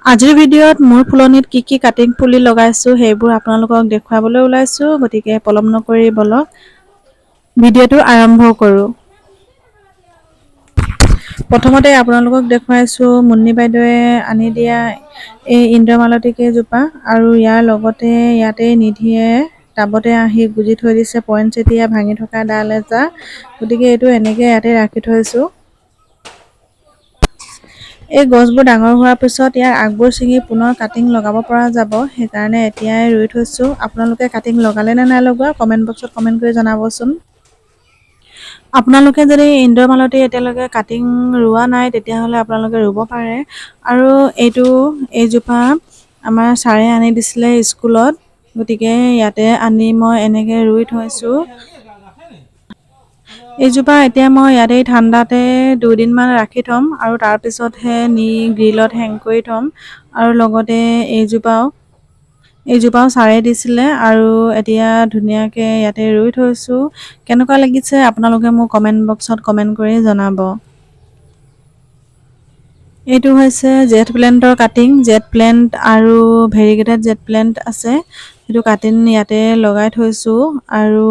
আজিৰ ভিডিঅ'ত মোৰ ফুলনিত কি কাটিং পুলি লগাইছোঁ সেইবোৰ আপোনালোকক দেখুৱাবলৈ ওলাইছোঁ। গতিকে পলম নকৰি বলক ভিডিঅ'টো আৰম্ভ কৰোঁ। প্ৰথমতে আপোনালোকক দেখুৱাইছোঁ মুন্নি বাইদেৱে আনি দিয়া এই ইন্দ্ৰমালতী কেইজোপা আৰু ইয়াৰ লগতে ইয়াতে নিধিয়ে টাবতে আহি গুজি থৈ দিছে পইনচেতিয়া ভাঙি থকা ডাল এটা। গতিকে এইটো এনেকৈ ইয়াতে ৰাখি থৈছোঁ। এই গছবোৰ ডাঙৰ হোৱাৰ পিছত ইয়াৰ আগবোৰ ছিঙি পুনৰ কাটিং লগাব পৰা যাব। সেইকাৰণে এতিয়াই ৰুই থৈছোঁ। আপোনালোকে কাটিং লগালে নে নাই লগোৱা কমেণ্ট বক্সত কমেণ্ট কৰি জনাবচোন। আপোনালোকে যদি ইন্দ্ৰমালতী এতিয়ালৈকে কাটিং ৰোৱা নাই তেতিয়াহ'লে আপোনালোকে ৰুব পাৰে। আৰু এইজোপা আমাৰ ছাৰে আনি দিছিলে স্কুলত। গতিকে ইয়াতে আনি মই এনেকৈ ৰুই থৈছোঁ। এইজোপা এতিয়া মই ইয়াতে ঠাণ্ডাতে 2 দিনমান ৰাখি থ'ম আৰু তাৰপিছতহে নি গ্ৰিলত হেং কৰি থ'ম। আৰু লগতে এইজোপাও ছাৰে দিছিলে আৰু এতিয়া ধুনীয়াকৈ ইয়াতে ৰুই থৈছোঁ। কেনেকুৱা লাগিছে আপোনালোকে মোক কমেণ্ট বক্সত কমেণ্ট কৰি জনাব। এইটো হৈছে জেট প্লেণ্টৰ কাটিং। জেট প্লেণ্ট আৰু ভেৰিগেটেড জেট প্লেণ্ট আছে। সেইটো কাটিং ইয়াতে লগাই থৈছোঁ আৰু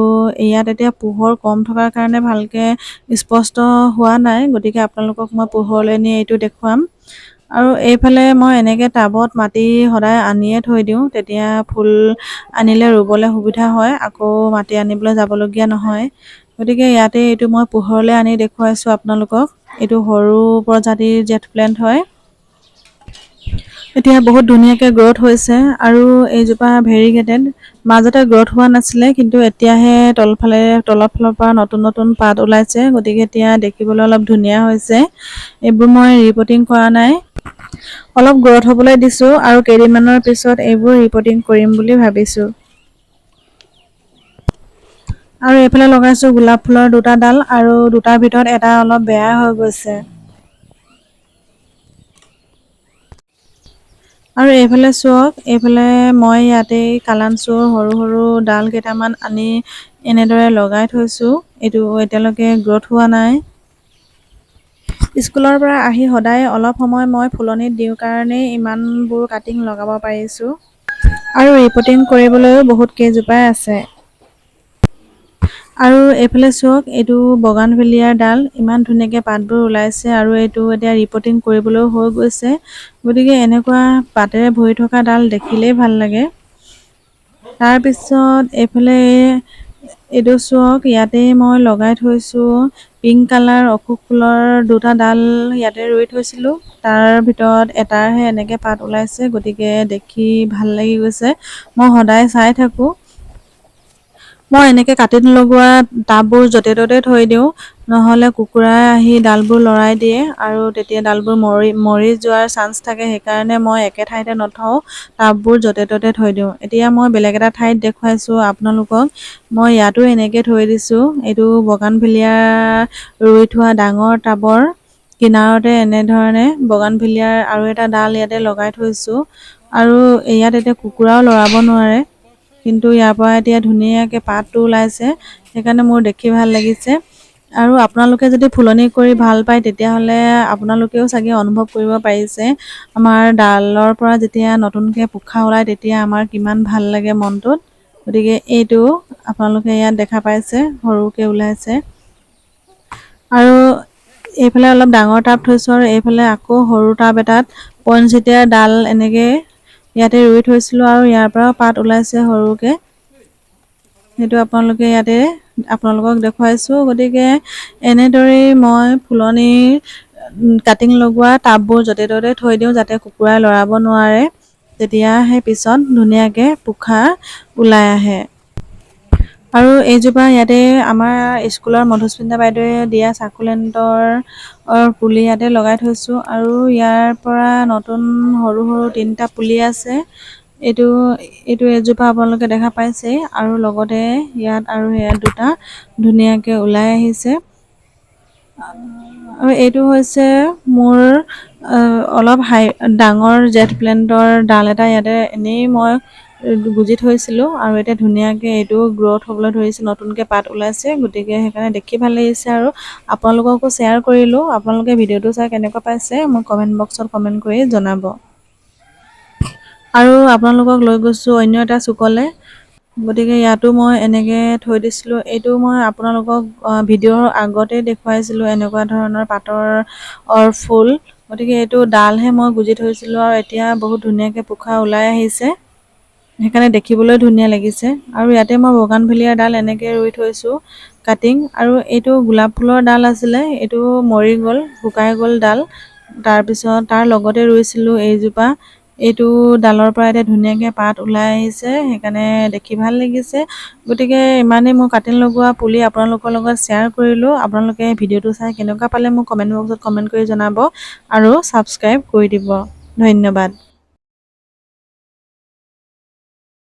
ইয়াত এতিয়া পোহৰ কম থকাৰ কাৰণে ভালকৈ স্পষ্ট হোৱা নাই। গতিকে আপোনালোকক মই পোহৰলৈ নি এইটো দেখুৱাম। আৰু এইফালে মই এনেকৈ টাবত মাটি সদায় আনিয়ে থৈ দিওঁ, তেতিয়া ফুল আনিলে ৰুবলৈ সুবিধা হয়, আকৌ মাটি আনিবলৈ যাবলগীয়া নহয়। গতিকে ইয়াতে এইটো মই পোহৰলৈ আনি দেখুৱাইছোঁ আপোনালোকক। এইটো সৰু প্ৰজাতিৰ জেট প্লেণ্ট হয়। এতিয়া বহুত ধুনীয়াকৈ গ্ৰথ হৈছে আৰু এইজোপা ভেৰিগেটেড মাজতে গ্ৰথ হোৱা নাছিলে, কিন্তু এতিয়াহে তলৰ ফালৰ পৰা নতুন নতুন পাত ওলাইছে। গতিকে এতিয়া দেখিবলৈ অলপ ধুনীয়া হৈছে। এইবোৰ মই ৰিপৰ্টিং কৰা নাই, অলপ গ্ৰথ হ'বলৈ দিছোঁ আৰু কেইদিনমানৰ পিছত এইবোৰ ৰিপৰ্টিং কৰিম বুলি ভাবিছোঁ। আৰু এইফালে লগাইছোঁ গোলাপ ফুলৰ 2টা ডাল আৰু দুটাৰ ভিতৰত এটা অলপ বেয়া হৈ গৈছে। আৰু এইফালে চাওক, এইফালে মই ইয়াতে কালামচুৰ সৰু সৰু ডাল কেইটামান আনি এনেদৰে লগাই থৈছোঁ। এইটো এতিয়ালৈকে গ্ৰথ হোৱা নাই। স্কুলৰ পৰা আহি সদায় অলপ সময় মই ফুলনিত দিওঁ কাৰণেই ইমানবোৰ কাটিং লগাব পাৰিছোঁ। আৰু ৰিপৰ্টিং কৰিবলৈও বহুত কেইজোপাই আছে। আৰু এইফালে চাওক, এইটো বগানভেলিয়াৰ ডাল ইমান ধুনীয়াকৈ পাতবোৰ ওলাইছে আৰু এইটো এতিয়া ৰিপৰ্টিং কৰিবলৈও হৈ গৈছে। গতিকে এনেকুৱা পাতেৰে ভৰি থকা ডাল দেখিলেই ভাল লাগে। তাৰপিছত এইফালে এইটো চাওক, ইয়াতে মই লগাই থৈছোঁ পিংক কালাৰ অশোক ফুলৰ 2টা ডাল ইয়াতে ৰুই থৈছিলোঁ। তাৰ ভিতৰত এটাৰহে এনেকৈ পাত ওলাইছে। গতিকে দেখি ভাল লাগি গৈছে। মই সদায় চাই থাকোঁ। মই এনেকৈ কাটি লগোৱা টাববোৰ য'তে ত'তে থৈ দিওঁ, নহ'লে কুকুৰাই আহি ডালবোৰ লৰাই দিয়ে আৰু তেতিয়া ডালবোৰ মৰি যোৱাৰ চান্স থাকে। সেইকাৰণে মই একে ঠাইতে নথওঁ, টাববোৰ য'তে ত'তে থৈ দিওঁ। এতিয়া মই বেলেগ এটা ঠাইত দেখুৱাইছোঁ আপোনালোকক। মই ইয়াতো এনেকৈ থৈ দিছোঁ। এইটো বগানভেলিয়া ৰুই থোৱা ডাঙৰ টাবৰ কিনাৰতে এনেধৰণে বগানভেলিয়াৰ আৰু এটা ডাল ইয়াতে লগাই থৈছোঁ। আৰু ইয়াত এতিয়া কুকুৰাও লৰাব নোৱাৰে, কিন্তু ইয়াৰ পৰা এতিয়া ধুনীয়াকৈ পাতটো ওলাইছে। সেইকাৰণে মোৰ দেখি ভাল লাগিছে। আৰু আপোনালোকে যদি ফুলনি কৰি ভাল পায় তেতিয়াহ'লে আপোনালোকেও চাগে অনুভৱ কৰিব পাৰিছে, আমাৰ ডালৰ পৰা যেতিয়া নতুনকৈ পোখা ওলায় তেতিয়া আমাৰ কিমান ভাল লাগে মনটোত। গতিকে এইটো আপোনালোকে ইয়াত দেখা পাইছে সৰুকৈ ওলাইছে। আৰু এইফালে অলপ ডাঙৰ টাব থৈছোঁ আৰু এইফালে আকৌ সৰু টাব এটাত পইনচেটিয়াৰ ডাল এনেকৈ ইয়াতে ৰুই থৈছিলোঁ আৰু ইয়াৰ পৰাও পাত ওলাইছে সৰুকৈ। সেইটো আপোনালোকক দেখুৱাইছোঁ। গতিকে এনেদৰেই মই ফুলনিৰ কাটিং লগোৱা টাববোৰ য'তে ত'তে থৈ দিওঁ, যাতে কুকুৰাই লৰাব নোৱাৰে। তেতিয়াহে পিছত ধুনীয়াকৈ পোখা ওলাই আহে। আৰু এইজোপা ইয়াতে আমাৰ স্কুলৰ মধুস্মিতা বাইদেৱে দিয়া চাকুলেণ্টৰ পুলি ইয়াতে লগাই থৈছোঁ আৰু ইয়াৰ পৰা নতুন সৰু সৰু 3টা পুলি আছে। এইটো এজোপা আপোনালোকে দেখা পাইছে আৰু লগতে ইয়াত আৰু ইয়াত 2টা ধুনীয়াকৈ ওলাই আহিছে। আৰু এইটো হৈছে মোৰ অলপ ডাঙৰ জেট প্লেণ্টৰ ডাল এটা ইয়াতে এনেই মই গুজি থৈছিলোঁ আৰু এতিয়া ধুনীয়াকৈ এইটো গ্ৰথ হ'বলৈ ধৰিছে, নতুনকৈ পাত ওলাইছে। গতিকে সেইকাৰণে দেখি ভাল লাগিছে আৰু আপোনালোককো শ্বেয়াৰ কৰিলোঁ। আপোনালোকে ভিডিঅ'টো চাই কেনেকুৱা পাইছে মোক কমেণ্ট বক্সত কমেণ্ট কৰি জনাব। আৰু আপোনালোকক লৈ গৈছোঁ অন্য এটা চুকলৈ। গতিকে ইয়াতো মই এনেকৈ থৈ দিছিলোঁ। এইটো মই আপোনালোকক ভিডিঅ'ৰ আগতেই দেখুৱাইছিলোঁ এনেকুৱা ধৰণৰ পাতৰ ফুল। গতিকে এইটো ডালহে মই গুজি থৈছিলোঁ আৰু এতিয়া বহুত ধুনীয়াকৈ পোখা ওলাই আহিছে, সেইকাৰণে দেখিবলৈ ধুনীয়া লাগিছে। আৰু ইয়াতে মই বগানভেলিয়াৰ ডাল এনেকৈ ৰুই থৈছোঁ কাটিং। আৰু এইটো গোলাপ ফুলৰ ডাল আছিলে, এইটো মৰি গ'ল, শুকাই গ'ল ডাল। তাৰপিছত তাৰ লগতে ৰুইছিলোঁ এইজোপা। এইটো ডালৰ পৰা এতিয়া ধুনীয়াকৈ পাত ওলাই আহিছে, সেইকাৰণে দেখি ভাল লাগিছে। গতিকে ইমানেই মোৰ কাটিং লগোৱা পুলি আপোনালোকৰ লগত শ্বেয়াৰ কৰিলোঁ। আপোনালোকে ভিডিঅ'টো চাই কেনেকুৱা পালে মোক কমেণ্ট বক্সত কমেণ্ট কৰি জনাব আৰু ছাবস্ক্ৰাইব কৰি দিব। ধন্যবাদ।